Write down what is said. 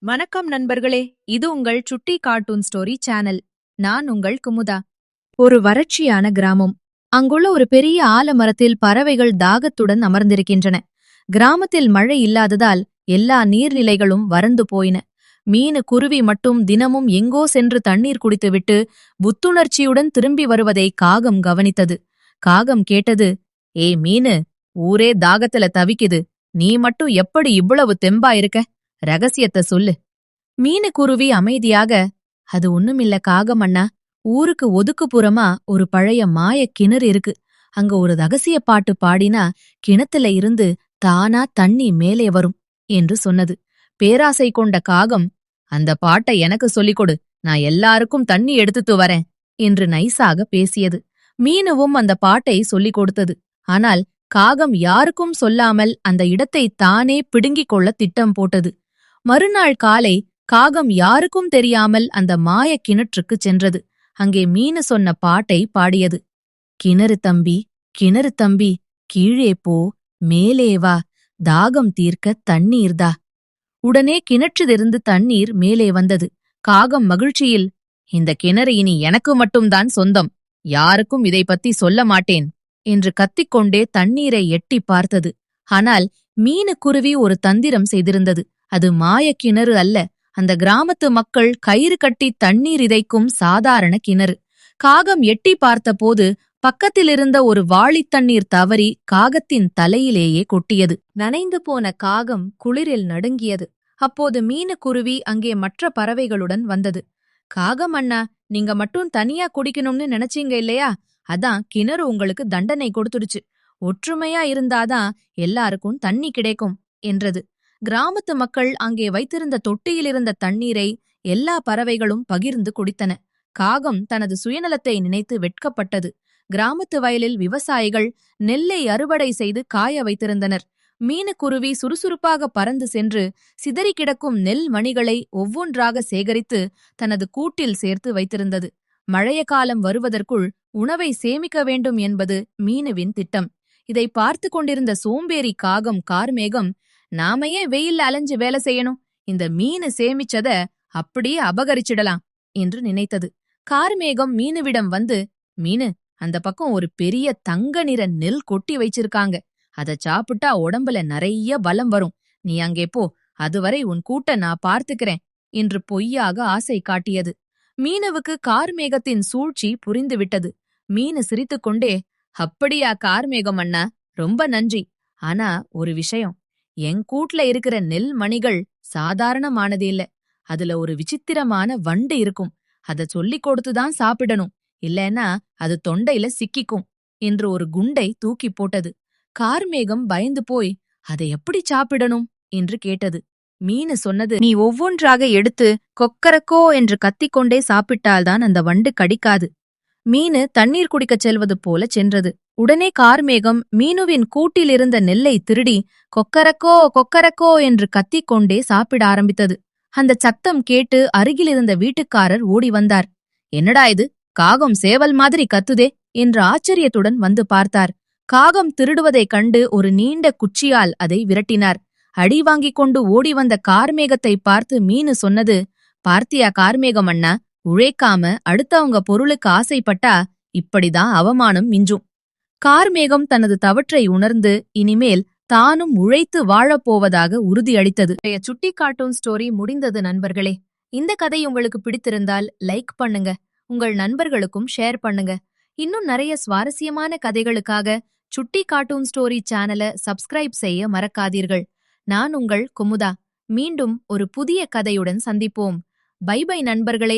வணக்கம் நண்பர்களே, இது உங்கள் சுட்டி கார்ட்டூன் ஸ்டோரி சேனல். நான் உங்கள் குமுதா. ஒரு வறட்சியான கிராமம். அங்குள்ள ஒரு பெரிய ஆலமரத்தில் பறவைகள் தாகத்துடன் அமர்ந்திருக்கின்றன. கிராமத்தில் மழை இல்லாததால் எல்லா நீர்நிலைகளும் வறண்டு போயின. மீனு குருவி மட்டும் தினமும் எங்கோ சென்று தண்ணீர் குடித்துவிட்டு புத்துணர்ச்சியுடன் திரும்பி வருவதை காகம் கவனித்தது. காகம் கேட்டது, ஏய் மீனு, ஊரே தாகத்துல தவிக்குது. நீ மட்டும் எப்படி இவ்வளவு தெம்பா இருக்க? ரகசியத்த சொல்லு. மீனுக்குருவி அமைதியாக, அது ஒண்ணுமில்ல காகமண்ணா. ஊருக்கு ஒதுக்குப்புறமா ஒரு பழைய மாயக் கிணறு இருக்கு. அங்க ஒரு ரகசிய பாட்டு பாடினா கிணத்துல இருந்து தானா தண்ணி மேலே வரும் என்று சொன்னது. பேராசை கொண்ட காகம், அந்த பாட்டை எனக்கு சொல்லிக் கொடு, நான் எல்லாருக்கும் தண்ணி எடுத்துட்டு வரேன் என்று நைசாக பேசியது. மீனுவும் அந்த பாட்டை சொல்லிக் கொடுத்தது. ஆனால் காகம் யாருக்கும் சொல்லாமல் அந்த இடத்தை தானே பிடுங்கிக் கொள்ள திட்டம் போட்டது. மறுநாள் காலை காகம் யாருக்கும் தெரியாமல் அந்த மாயக் கிணற்றுக்குச் சென்றது. அங்கே மீனு சொன்ன பாட்டை பாடியது. கிணறு தம்பி, கிணறு தம்பி, கீழே போ, மேலே வா, தாகம் தீர்க்க தண்ணீர்தா. உடனே கிணற்றிலிருந்து தண்ணீர் மேலே வந்தது. காகம் மகிழ்ச்சியில், இந்த கிணறு இனி எனக்கு மட்டும்தான் சொந்தம், யாருக்கும் இதை பத்தி சொல்ல மாட்டேன் என்று கத்திக்கொண்டே தண்ணீரை எட்டி பார்த்தது. ஆனால் மீனுக்குருவி ஒரு தந்திரம் செய்திருந்தது. அது மாயக் கிணறு அல்ல, அந்த கிராமத்து மக்கள் கயிறு கட்டி தண்ணீர் இதைக்கும் சாதாரண கிணறு. காகம் எட்டி பார்த்தபோது பக்கத்திலிருந்த ஒரு வாளித்தண்ணீர் தவறி காகத்தின் தலையிலேயே கொட்டியது. நனைந்து போன காகம் குளிரில் நடுங்கியது. அப்போது மீனுக்குருவி அங்கே மற்ற பறவைகளுடன் வந்தது. காகம் அண்ணா, நீங்க மட்டும் தனியா குடிக்கணும்னு நினைச்சீங்க இல்லையா? அதான் கிணறு உங்களுக்கு தண்டனை கொடுத்துடுச்சு. ஒற்றுமையா இருந்தாதான் எல்லாருக்கும் தண்ணி கிடைக்கும் என்றது. கிராமத்து மக்கள் அங்கே வைத்திருந்த தொட்டியிலிருந்த தண்ணீரை எல்லா பறவைகளும் பகிர்ந்து குடித்தன. காகம் தனது சுயநலத்தை நினைத்து வெட்கப்பட்டது. கிராமத்து வயலில் விவசாயிகள் நெல்லை அறுவடை செய்து காய வைத்திருந்தனர். மீனுக்குருவி சுறுசுறுப்பாக பறந்து சென்று சிதறி கிடக்கும் நெல் மணிகளை ஒவ்வொன்றாக சேகரித்து தனது கூட்டில் சேர்த்து வைத்திருந்தது. மழைய காலம் வருவதற்குள் உணவை சேமிக்க வேண்டும் என்பது மீனுவின் திட்டம். இதை பார்த்து கொண்டிருந்த சோம்பேறி காகம் கார்மேகம், நாம ஏன் வெயில்ல அலைஞ்சு வேலை செய்யணும், இந்த மீனு சேமிச்சத அப்படியே அபகரிச்சிடலாம் என்று நினைத்தது. கார்மேகம் மீனுவிடம் வந்து, மீனு, அந்த பக்கம் ஒரு பெரிய தங்க நிற நெல் கொட்டி வச்சிருக்காங்க, அத சாப்பிட்டா உடம்புல நிறைய பலம் வரும், நீ அங்கே போ, அதுவரை உன் கூட்ட நான் பார்த்துக்கிறேன் என்று பொய்யாக ஆசை காட்டியது. மீனுவுக்கு கார்மேகத்தின் சூழ்ச்சி புரிந்துவிட்டது. மீனு சிரித்துக்கொண்டே, அப்படியா கார்மேகம் அண்ணா, ரொம்ப நன்றி. ஆனா ஒரு விஷயம், என் கூட்ல இருக்கிற நெல் மணிகள் சாதாரணமானது இல்ல, அதுல ஒரு விசித்திரமான வண்டு இருக்கும், அத சொல்லிக் கொடுத்துதான் சாப்பிடணும், இல்லைன்னா அது தொண்டையில சிக்கிக்கும் என்று ஒரு குண்டை தூக்கி போட்டது. கார்மேகம் பயந்து போய், அதை எப்படி சாப்பிடணும் என்று கேட்டது. மீனு சொன்னது, நீ ஒவ்வொன்றாக எடுத்து கொக்கரக்கோ என்று கத்திக்கொண்டே சாப்பிட்டால்தான் அந்த வண்டு கடிக்காது. மீனு தண்ணீர் குடிக்கச் செல்வது போல சென்றது. உடனே கார்மேகம் மீனுவின் கூட்டிலிருந்த நெல்லை திருடி கொக்கரக்கோ கொக்கரக்கோ என்று கத்திக்கொண்டே சாப்பிட ஆரம்பித்தது. அந்த சத்தம் கேட்டு அருகிலிருந்த வீட்டுக்காரர் ஓடி வந்தார். என்னடா இது, காகம் சேவல் மாதிரி கத்துதே என்று ஆச்சரியத்துடன் வந்து பார்த்தார். காகம் திருடுவதைக் கண்டு ஒரு நீண்ட குச்சியால் அதை விரட்டினார். அடி வாங்கிக் கொண்டு ஓடி வந்த கார்மேகத்தை பார்த்து மீனு சொன்னது, பார்த்தியா கார்மேகம் அண்ணா, உழைக்காம அடுத்தவங்க பொருளுக்கு ஆசைப்பட்டா இப்படிதான் அவமானம் மிஞ்சும். கார்மேகம் தனது தவற்றை உணர்ந்து இனிமேல் தானும் உழைத்து வாழப்போவதாக உறுதியளித்தது. சுட்டி கார்ட்டூன் ஸ்டோரி முடிந்தது நண்பர்களே. இந்த கதை உங்களுக்கு பிடித்திருந்தால் லைக் பண்ணுங்க, உங்கள் நண்பர்களுக்கும் ஷேர் பண்ணுங்க. இன்னும் நிறைய சுவாரஸ்யமான கதைகளுக்காக சுட்டி கார்ட்டூன் ஸ்டோரி சேனலை சப்ஸ்கிரைப் செய்ய மறக்காதீர்கள். நான் உங்கள் குமுதா. மீண்டும் ஒரு புதிய கதையுடன் சந்திப்போம். பை பை நண்பர்களே.